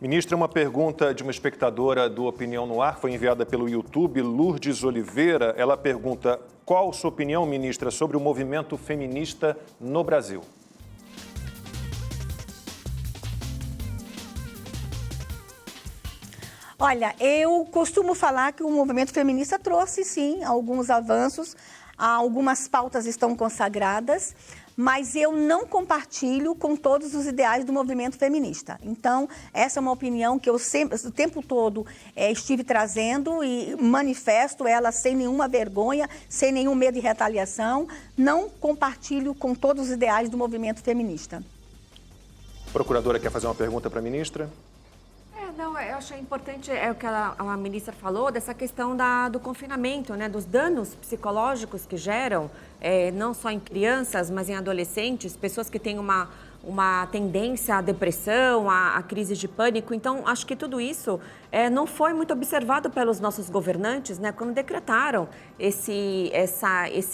Ministra, uma pergunta de uma espectadora do Opinião no Ar, foi enviada pelo YouTube, Lourdes Oliveira. Ela pergunta: qual sua opinião, ministra, sobre o movimento feminista no Brasil? Olha, eu costumo falar que o movimento feminista trouxe, sim, alguns avanços, algumas pautas estão consagradas, mas eu não compartilho com todos os ideais do movimento feminista. Então, essa é uma opinião que eu sempre, o tempo todo, estive trazendo e manifesto ela sem nenhuma vergonha, sem nenhum medo de retaliação. Não compartilho com todos os ideais do movimento feminista. A procuradora quer fazer uma pergunta para a ministra? Não, eu achei importante o que a ministra falou, dessa questão do confinamento, né, dos danos psicológicos que geram, não só em crianças, mas em adolescentes, pessoas que têm uma tendência à depressão, à crise de pânico. Então, acho que tudo isso não foi muito observado pelos nossos governantes, né, quando decretaram esse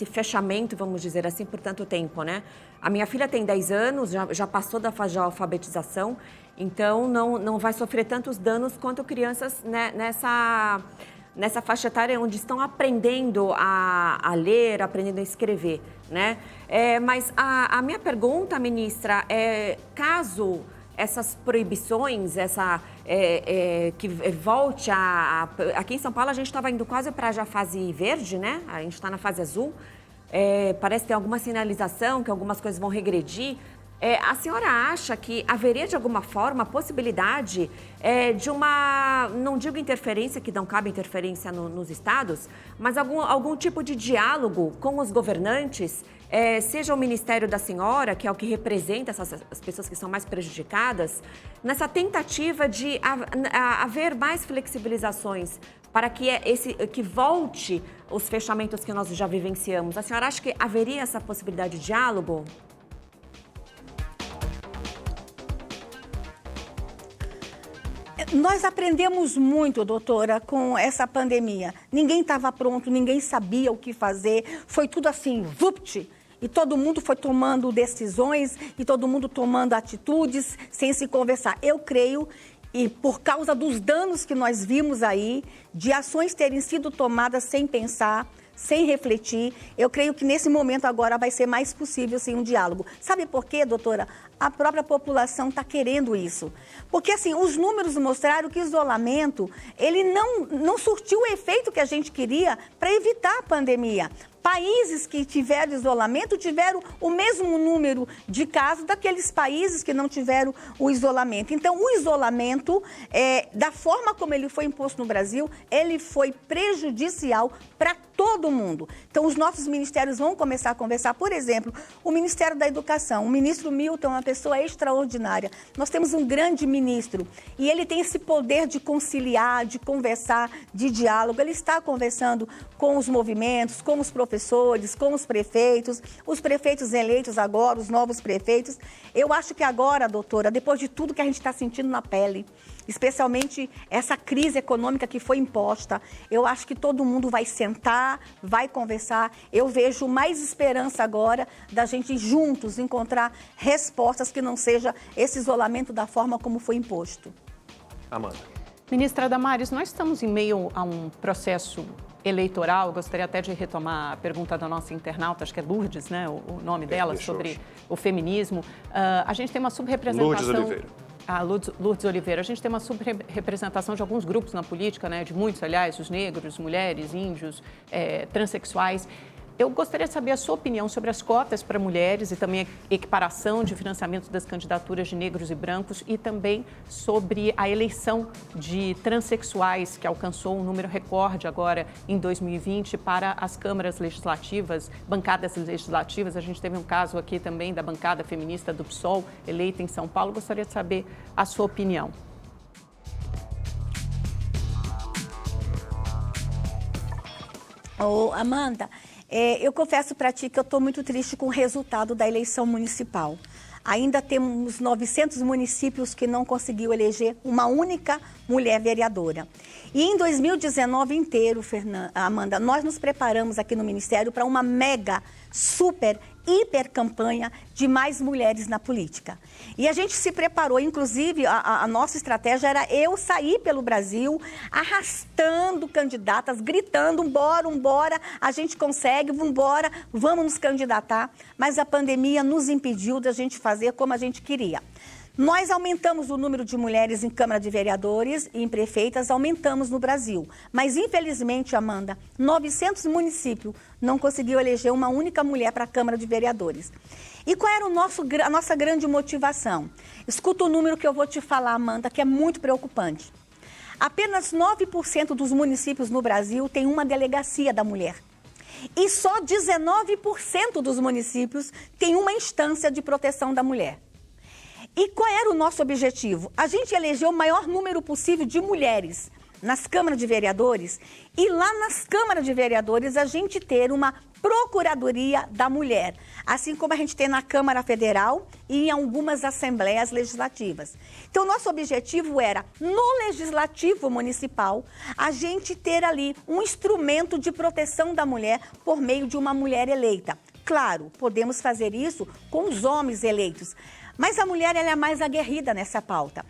fechamento, vamos dizer assim, por tanto tempo, né? A minha filha tem 10 anos, já passou da fase de alfabetização, então não vai sofrer tantos danos quanto crianças, né, nessa faixa etária onde estão aprendendo a ler, aprendendo a escrever, né? Mas a minha pergunta, ministra, caso essas proibições, que volte aqui em São Paulo a gente estava indo quase para já fase verde, né? A gente está na fase azul. Parece ter alguma sinalização que algumas coisas vão regredir. A senhora acha que haveria, de alguma forma, a possibilidade de uma, não digo interferência, que não cabe interferência nos estados, mas algum tipo de diálogo com os governantes, seja o Ministério da Senhora, que é o que representa as pessoas que são mais prejudicadas, nessa tentativa de haver mais flexibilizações para que volte os fechamentos que nós já vivenciamos. A senhora acha que haveria essa possibilidade de diálogo? Nós aprendemos muito, doutora, com essa pandemia. Ninguém estava pronto, ninguém sabia o que fazer. Foi tudo assim, vupt! E todo mundo foi tomando decisões e todo mundo tomando atitudes sem se conversar. Eu creio, e por causa dos danos que nós vimos aí, de ações terem sido tomadas sem pensar, sem refletir, eu creio que nesse momento agora vai ser mais possível, sim, um diálogo. Sabe por quê, doutora? A própria população está querendo isso. Porque, assim, os números mostraram que o isolamento, ele não surtiu o efeito que a gente queria para evitar a pandemia. Países que tiveram isolamento tiveram o mesmo número de casos daqueles países que não tiveram o isolamento. Então, o isolamento, da forma como ele foi imposto no Brasil, ele foi prejudicial para todo mundo. Então, os nossos ministérios vão começar a conversar. Por exemplo, o Ministério da Educação. O ministro Milton é uma pessoa extraordinária. Nós temos um grande ministro e ele tem esse poder de conciliar, de conversar, de diálogo. Ele está conversando com os movimentos, com os professores, com os prefeitos eleitos agora, os novos prefeitos. Eu acho que agora, doutora, depois de tudo que a gente está sentindo na pele, especialmente essa crise econômica que foi imposta, eu acho que todo mundo vai sentar, vai conversar. Eu vejo mais esperança agora da gente juntos encontrar respostas que não seja esse isolamento da forma como foi imposto. Amanda. Ministra Damares, nós estamos em meio a um processo eleitoral. Gostaria até de retomar a pergunta da nossa internauta, acho que é Lourdes, né, o nome dela, sobre o feminismo. A gente tem uma subrepresentação... Lourdes Oliveira. Lourdes Oliveira. A gente tem uma subrepresentação de alguns grupos na política, né, de muitos, aliás, os negros, mulheres, índios, transexuais. Eu gostaria de saber a sua opinião sobre as cotas para mulheres e também a equiparação de financiamento das candidaturas de negros e brancos e também sobre a eleição de transexuais, que alcançou um número recorde agora em 2020 para as câmaras legislativas, bancadas legislativas. A gente teve um caso aqui também da bancada feminista do PSOL, eleita em São Paulo. Gostaria de saber a sua opinião. Amanda, eu confesso para ti que eu estou muito triste com o resultado da eleição municipal. Ainda temos 900 municípios que não conseguiu eleger uma única mulher vereadora. E em 2019 inteiro, Amanda, nós nos preparamos aqui no Ministério para uma mega, super, hiper campanha de mais mulheres na política. E a gente se preparou, inclusive, a nossa estratégia era eu sair pelo Brasil, arrastando candidatas, gritando, vambora, a gente consegue, vambora, vamos nos candidatar. Mas a pandemia nos impediu da gente fazer como a gente queria. Nós aumentamos o número de mulheres em Câmara de Vereadores e em prefeitas, aumentamos no Brasil. Mas, infelizmente, Amanda, 900 municípios não conseguiu eleger uma única mulher para a Câmara de Vereadores. E qual era a nossa grande motivação? Escuta o número que eu vou te falar, Amanda, que é muito preocupante. Apenas 9% dos municípios no Brasil tem uma delegacia da mulher. E só 19% dos municípios tem uma instância de proteção da mulher. E qual era o nosso objetivo? A gente elegeu o maior número possível de mulheres nas câmaras de vereadores e lá nas câmaras de vereadores a gente ter uma Procuradoria da Mulher, assim como a gente tem na Câmara Federal e em algumas assembleias legislativas. Então, nosso objetivo era, no Legislativo Municipal, a gente ter ali um instrumento de proteção da mulher por meio de uma mulher eleita. Claro, podemos fazer isso com os homens eleitos, mas a mulher ela é mais aguerrida nessa pauta.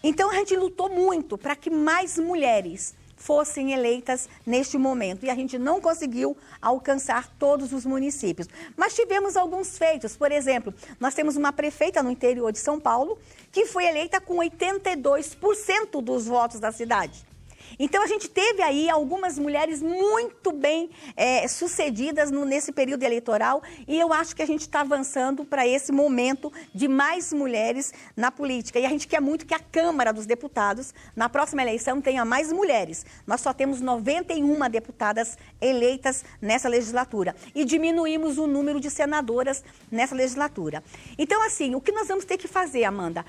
Então, a gente lutou muito para que mais mulheres fossem eleitas neste momento. E a gente não conseguiu alcançar todos os municípios. Mas tivemos alguns feitos. Por exemplo, nós temos uma prefeita no interior de São Paulo que foi eleita com 82% dos votos da cidade. Então, a gente teve aí algumas mulheres muito bem sucedidas nesse período eleitoral e eu acho que a gente está avançando para esse momento de mais mulheres na política. E a gente quer muito que a Câmara dos Deputados, na próxima eleição, tenha mais mulheres. Nós só temos 91 deputadas eleitas nessa legislatura e diminuímos o número de senadoras nessa legislatura. Então, assim, o que nós vamos ter que fazer, Amanda?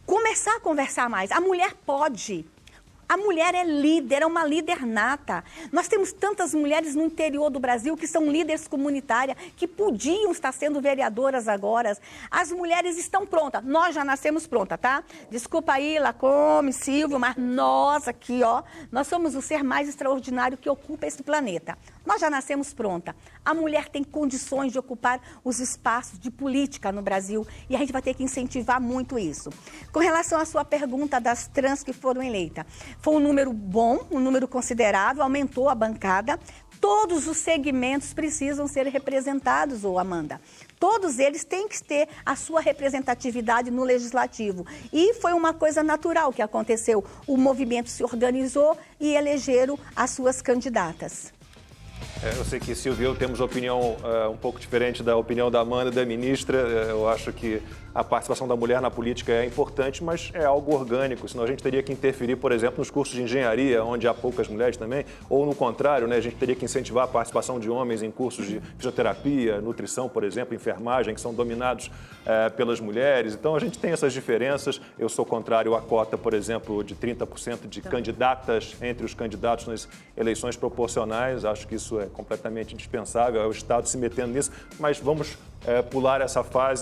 Começar a conversar mais. A mulher pode. A mulher é líder, é uma líder nata. Nós temos tantas mulheres no interior do Brasil que são líderes comunitárias, que podiam estar sendo vereadoras agora. As mulheres estão prontas. Nós já nascemos prontas, tá? Desculpa aí, Lacome, Silvio, mas nós aqui, ó, nós somos o ser mais extraordinário que ocupa esse planeta. Nós já nascemos pronta. A mulher tem condições de ocupar os espaços de política no Brasil e a gente vai ter que incentivar muito isso. Com relação à sua pergunta das trans que foram eleitas, foi um número bom, um número considerável, aumentou a bancada. Todos os segmentos precisam ser representados, Amanda. Todos eles têm que ter a sua representatividade no legislativo. E foi uma coisa natural que aconteceu. O movimento se organizou e elegeram as suas candidatas. Eu sei que Silvio e eu temos opinião um pouco diferente da opinião da Amanda, da ministra. Eu acho que a participação da mulher na política é importante, mas é algo orgânico, senão a gente teria que interferir, por exemplo, nos cursos de engenharia, onde há poucas mulheres também, ou no contrário, né, a gente teria que incentivar a participação de homens em cursos de fisioterapia, nutrição, por exemplo, enfermagem, que são dominados pelas mulheres. Então, a gente tem essas diferenças. Eu sou contrário à cota, por exemplo, de 30% de candidatas entre os candidatos nas eleições proporcionais. Acho que isso é completamente indispensável, é o Estado se metendo nisso, mas vamos pular essa fase.